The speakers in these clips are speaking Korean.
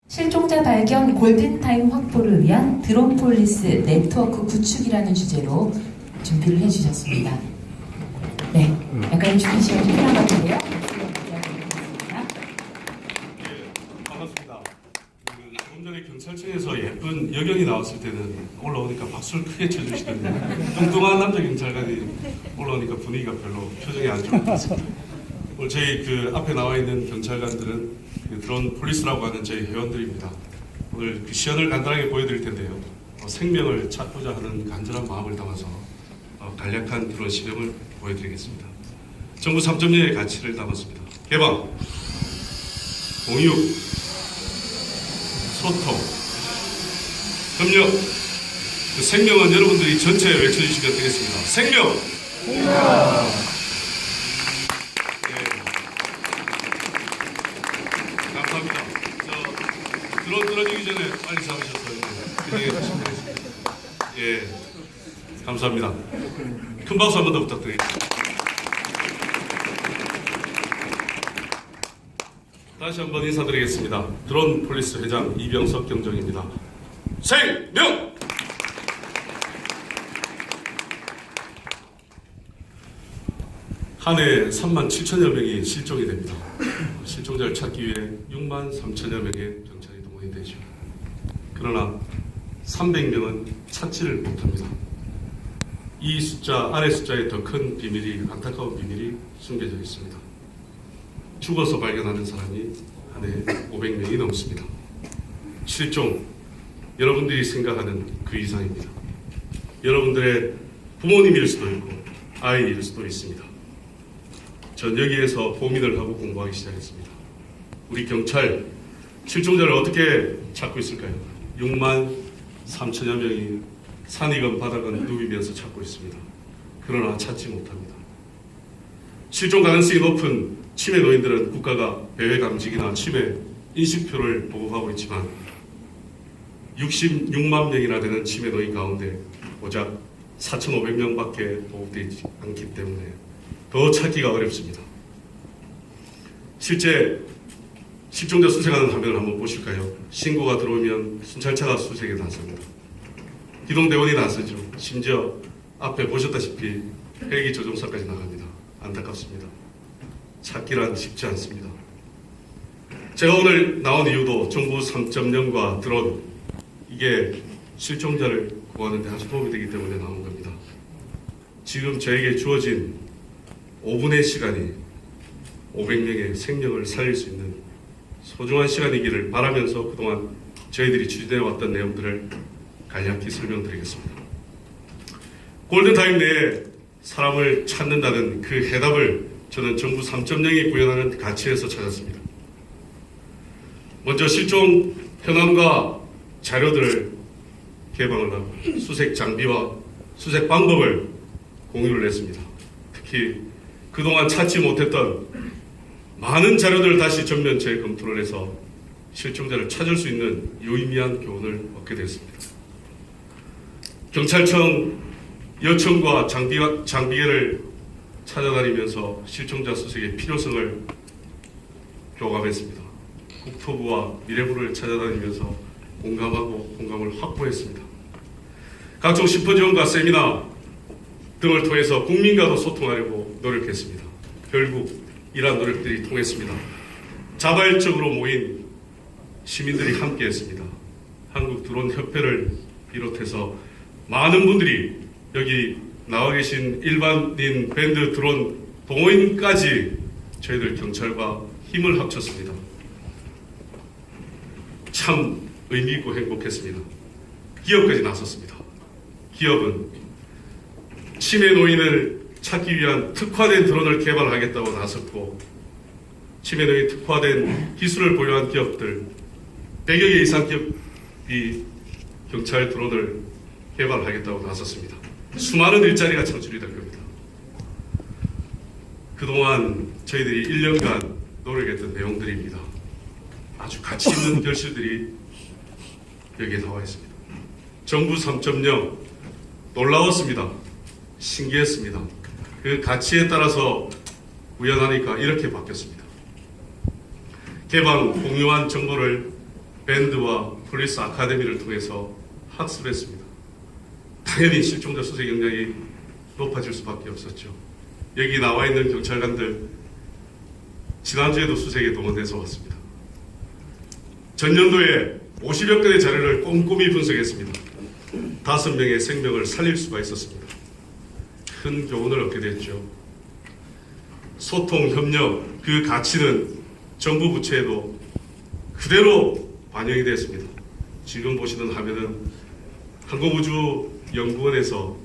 실종자 발견 골든타임 확보를 위한 드론 폴리스 네트워크 구축이라는 주제로 준비를 해주셨습니다. 네, 약간의 준비 시간이 필요한 것 같은데요. 반갑습니다. 조금 전에 경찰청에서 예쁜 여경이 나왔을 때는 올라오니까 박수를 크게 쳐주시던데 뚱뚱한 남자 경찰관이 올라오니까 분위기가 별로 표정이 안 좋은 것 같습니다. 오늘 저희 그 앞에 나와 있는 경찰관들은 그 드론 폴리스라고 하는 저희 회원들입니다. 오늘 그 시연을 간단하게 보여드릴 텐데요. 생명을 찾고자 하는 간절한 마음을 담아서 간략한 드론 실험을 보여드리겠습니다. 정부 3.0의 가치를 담았습니다. 개방, 공유, 소통, 협력. 그 생명은 여러분들이 전체 외쳐주시면 되겠습니다. 생명! 감사합니다. 드론 떨어지기 전에 빨리 잡으셔서 진행해 주시면 되겠습니다. 예, 감사합니다. 큰 박수 한 번 더 부탁드리겠습니다. 다시 한번 인사드리겠습니다. 드론 폴리스 회장 이병석 경정입니다. 생명! 한 해 3만 7천여 명이 실종이 됩니다. 실종자를 찾기 위해 6만 3천여 명의 경찰이 동원이 되죠. 그러나 300명은 찾지를 못합니다. 이 숫자, 아래 숫자에 더 큰 비밀이, 안타까운 비밀이 숨겨져 있습니다. 죽어서 발견하는 사람이 한 해 500명이 넘습니다. 실종, 여러분들이 생각하는 그 이상입니다. 여러분들의 부모님일 수도 있고 아이일 수도 있습니다. 전 여기에서 고민을 하고 공부하기 시작했습니다. 우리 경찰, 실종자를 어떻게 찾고 있을까요? 6만 3천여 명이 산이건 바다건 누비면서 찾고 있습니다. 그러나 찾지 못합니다. 실종 가능성이 높은 치매 노인들은 국가가 배회 감직이나 치매 인식표를 보급하고 있지만 66만 명이나 되는 치매 노인 가운데 고작 4,500명밖에 보급되지 않기 때문에 더 찾기가 어렵습니다. 실제 실종자 수색하는 화면을 한번 보실까요? 신고가 들어오면 순찰차가 수색에 나섭니다. 기동대원이 나서죠. 심지어 앞에 보셨다시피 헬기 조종사까지 나갑니다. 안타깝습니다. 찾기란 쉽지 않습니다. 제가 오늘 나온 이유도 정부 3.0과 드론, 이게 실종자를 구하는 데 아주 도움이 되기 때문에 나온 겁니다. 지금 저에게 주어진 5분의 시간이 500명의 생명을 살릴 수 있는 소중한 시간이기를 바라면서 그동안 저희들이 추진해왔던 내용들을 간략히 설명드리겠습니다. 골든타임 내에 사람을 찾는다는 그 해답을 저는 정부 3.0이 구현하는 가치에서 찾았습니다. 먼저 실종 현황과 자료들을 개방을 하고 수색 장비와 수색 방법을 공유를 했습니다. 특히 그동안 찾지 못했던 많은 자료들을 다시 전면 재검토를 해서 실종자를 찾을 수 있는 유의미한 교훈을 얻게 됐습니다. 경찰청, 여청과 장비계를 찾아다니면서 실종자 수색의 필요성을 교감했습니다. 국토부와 미래부를 찾아다니면서 공감을 확보했습니다. 각종 심포지엄과 세미나 등을 통해서 국민과도 소통하려고 노력했습니다. 결국 이러한 노력들이 통했습니다. 자발적으로 모인 시민들이 함께했습니다. 한국 드론 협회를 비롯해서 많은 분들이, 여기 나와 계신 일반인 밴드 드론 동호인까지 저희들 경찰과 힘을 합쳤습니다. 참 의미있고 행복했습니다. 기업까지 나섰습니다. 기업은 치매 노인을 찾기 위한 특화된 드론을 개발하겠다고 나섰고, 치매 노인 특화된 기술을 보유한 기업들 100여 개 이상 기업이 경찰 드론을 개발하겠다고 나섰습니다. 수많은 일자리가 창출이 될 겁니다. 그동안 저희들이 1년간 노력했던 내용들입니다. 아주 가치 있는 결실들이 여기에 나와 있습니다. 정부 3.0 놀라웠습니다. 신기했습니다. 그 가치에 따라서 우연하니까 이렇게 바뀌었습니다. 개방, 공유한 정보를 밴드와 폴리스 아카데미를 통해서 학습했습니다. 당연히 실종자 수색 역량이 높아질 수밖에 없었죠. 여기 나와 있는 경찰관들 지난주에도 수색에 동원돼서 왔습니다. 전년도에 50여 건의 자료를 꼼꼼히 분석했습니다. 5명의 생명을 살릴 수가 있었습니다. 큰 교훈을 얻게 됐죠. 소통, 협력, 그 가치는 정부 부처에도 그대로 반영이 됐습니다. 지금 보시는 화면은 항공우주연구원에서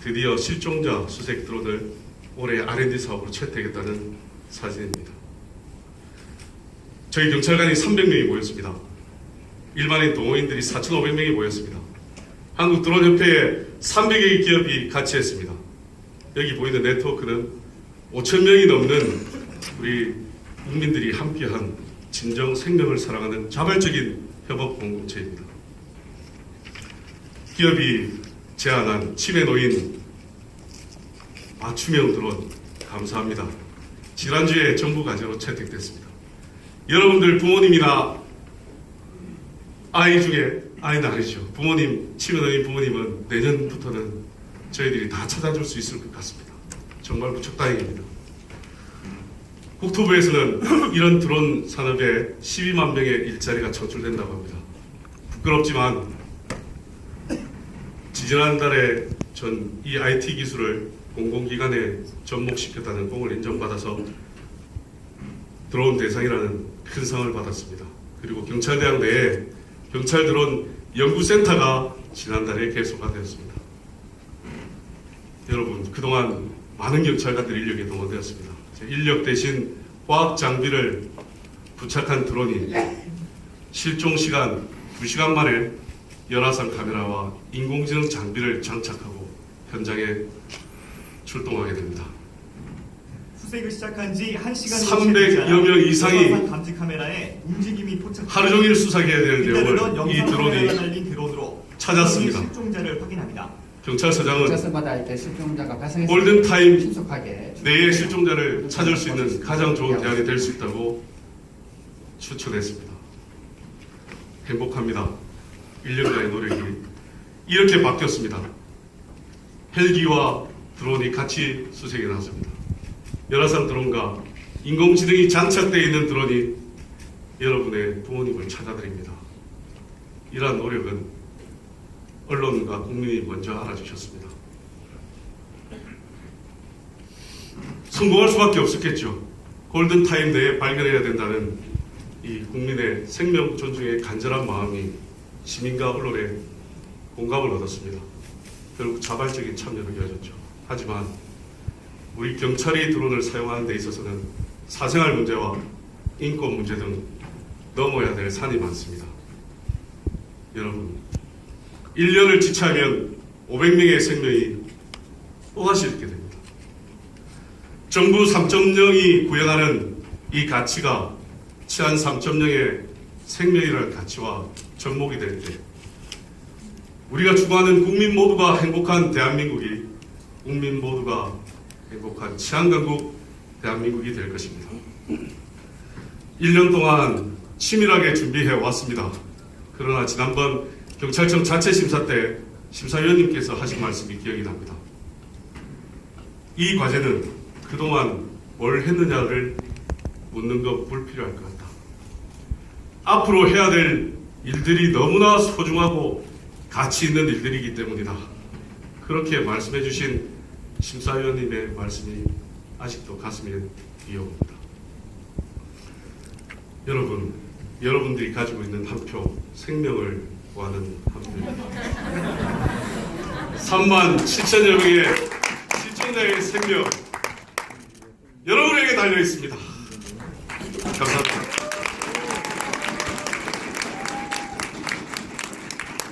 드디어 실종자 수색 드론을 올해 R&D 사업으로 채택했다는 사진입니다. 저희 경찰관이 300명이 모였습니다. 일반인 동호인들이 4,500명이 모였습니다. 한국드론협회에 300여 기업이 같이 했습니다. 여기 보이는 네트워크는 5,000명이 넘는 우리 국민들이 함께한 진정 생명을 사랑하는 자발적인 협업 공동체입니다. 기업이 제안한 치매 노인 맞춤형 드론 감사합니다. 지난주에 정부 과제로 채택됐습니다. 여러분들 부모님이나 아이 중에 아이는 아니죠. 부모님, 치매 노인 부모님은 내년부터는 저희들이 다 찾아줄 수 있을 것 같습니다. 정말 무척 다행입니다. 국토부에서는 이런 드론 산업에 12만 명의 일자리가 창출된다고 합니다. 부끄럽지만 지지난달에 전 이 IT 기술을 공공기관에 접목시켰다는 공을 인정받아서 드론 대상이라는 큰 상을 받았습니다. 그리고 경찰대학 내에 경찰 드론 연구센터가 지난달에 개소가 되었습니다. 여러분, 그동안 많은 경찰관들 인력이 동원되었습니다. 인력 대신 화학 장비를 부착한 드론이 실종 시간 2시간 만에 열화상 카메라와 인공지능 장비를 장착하고 현장에 출동하게 됩니다. 수색을 시작한 지 1시간 300여 명 이상이 감지 카메라에 움직임이 포착. 하루 종일 수사해야 되는 내용을 이 드론이 달린 드론으로 찾았습니다. 실종자를 확인합니다. 경찰서장은 경찰서마다 이렇게 실종자가 발생했을 골든타임 때 신속하게 내의 실종자를 찾을 수 있는 가장 좋은 대안이 될 수 있다고 추천했습니다. 행복합니다. 1년간의 노력이 이렇게 바뀌었습니다. 헬기와 드론이 같이 수색에 나섭니다. 열화상 드론과 인공지능이 장착되어 있는 드론이 여러분의 부모님을 찾아드립니다. 이러한 노력은 언론과 국민이 먼저 알아주셨습니다. 성공할 수밖에 없었겠죠. 골든타임 내에 발견해야 된다는 이 국민의 생명 존중의 간절한 마음이 시민과 언론에 공감을 얻었습니다. 결국 자발적인 참여로 이어졌죠. 하지만 우리 경찰이 드론을 사용하는 데 있어서는 사생활 문제와 인권 문제 등 넘어야 될 산이 많습니다. 여러분, 1년을 지체하면 500명의 생명이 또다시 잃게 됩니다. 정부 3.0이 구현하는 이 가치가 치안 3.0의 생명이라는 가치와 접목이 될 때 우리가 추구하는 국민 모두가 행복한 대한민국이 국민 모두가 행복한 치안강국 대한민국이 될 것입니다. 1년 동안 치밀하게 준비해 왔습니다. 그러나 지난번 경찰청 자체 심사 때 심사위원님께서 하신 말씀이 기억이 납니다. 이 과제는 그동안 뭘 했느냐를 묻는 것 불필요할 것 같다. 앞으로 해야 될 일들이 너무나 소중하고 가치 있는 일들이기 때문이다. 그렇게 말씀해 주신 심사위원님의 말씀이 아직도 가슴에 이어옵니다. 여러분, 여러분들이 가지고 있는 한 표 생명을 구하는 한 표 3만 7천여 명의 실종자의 생명 여러분에게 달려 있습니다. 감사합니다.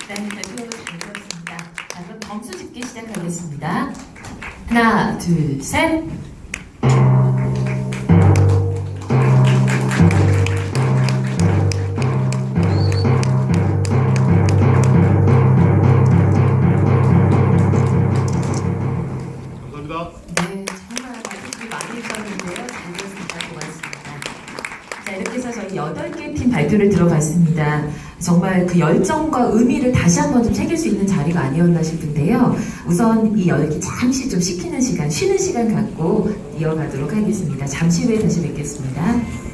네, 발표를 잘 들었습니다. 자, 그럼 점수 집계 시작하겠습니다. 하나, 둘, 셋. 감사합니다. 네, 정말 발표들이 많이 있었는데요. 잘 들었습니다. 고맙습니다. 자, 이렇게 해서 저희 8개 팀 발표를 들어봤습니다. 정말 그 열정과 의미를 다시 한번 좀 새길 수 있는 자리가 아니었나 싶은데요. 우선 이 열기 잠시 좀 식히는 시간, 쉬는 시간 갖고 이어가도록 하겠습니다. 잠시 후에 다시 뵙겠습니다.